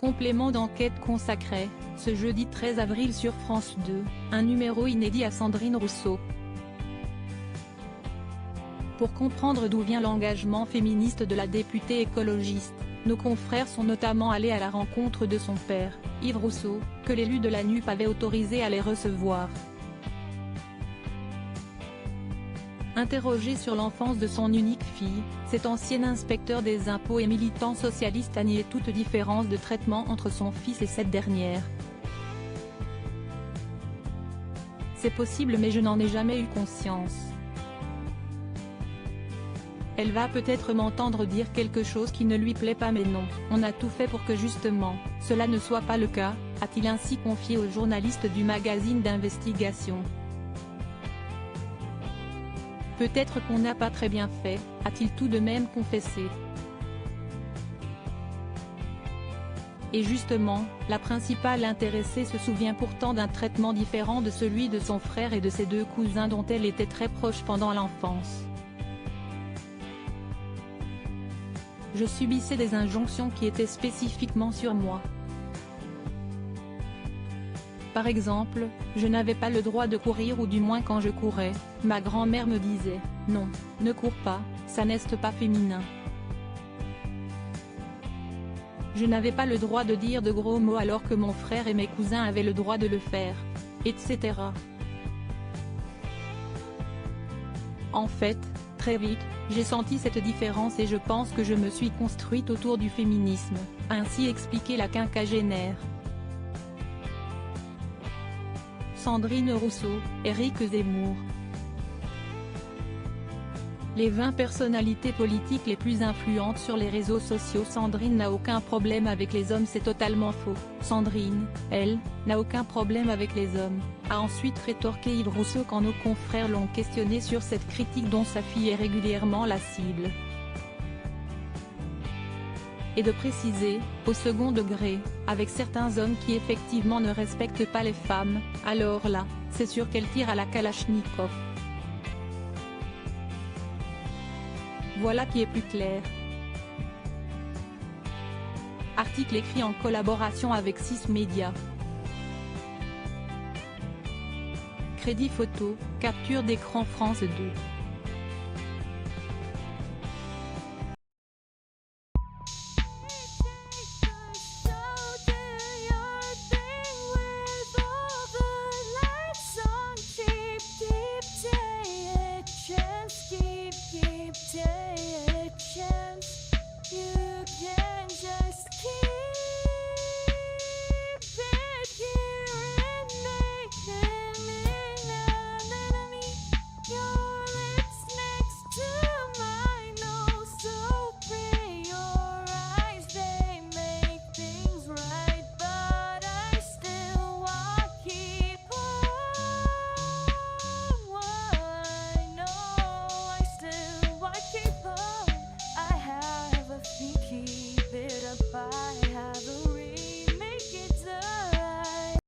Complément d'enquête consacré, ce jeudi 13 avril sur France 2, un numéro inédit à Sandrine Rousseau. Pour comprendre d'où vient l'engagement féministe de la députée écologiste, nos confrères sont notamment allés à la rencontre de son père, Yves Rousseau, que l'élu de la NUP avait autorisé à les recevoir. Interrogé sur l'enfance de son unique fille, cet ancien inspecteur des impôts et militant socialiste a nié toute différence de traitement entre son fils et cette dernière. C'est possible mais je n'en ai jamais eu conscience. Elle va peut-être m'entendre dire quelque chose qui ne lui plaît pas mais non, on a tout fait pour que justement, cela ne soit pas le cas, a-t-il ainsi confié aux journalistes du magazine d'investigation. Peut-être qu'on n'a pas très bien fait, a-t-il tout de même confessé. Et justement, la principale intéressée se souvient pourtant d'un traitement différent de celui de son frère et de ses deux cousins dont elle était très proche pendant l'enfance. Je subissais des injonctions qui étaient spécifiquement sur moi. Par exemple, je n'avais pas le droit de courir ou du moins quand je courais, ma grand-mère me disait « Non, ne cours pas, ça n'est pas féminin ». Je n'avais pas le droit de dire de gros mots alors que mon frère et mes cousins avaient le droit de le faire, etc. En fait, très vite, j'ai senti cette différence et je pense que je me suis construite autour du féminisme, a ainsi expliqué la quinquagénaire. Sandrine Rousseau, Éric Zemmour. Les 20 personnalités politiques les plus influentes sur les réseaux sociaux. Sandrine n'a aucun problème avec les hommes, c'est totalement faux. Sandrine, elle, n'a aucun problème avec les hommes, a ensuite rétorqué Yves Rousseau quand nos confrères l'ont questionné sur cette critique dont sa fille est régulièrement la cible. Et de préciser, au second degré, avec certains hommes qui effectivement ne respectent pas les femmes, alors là, c'est sûr qu'elle tire à la Kalachnikov. Voilà qui est plus clair. Article écrit en collaboration avec 6 médias. Crédit photo, capture d'écran France 2.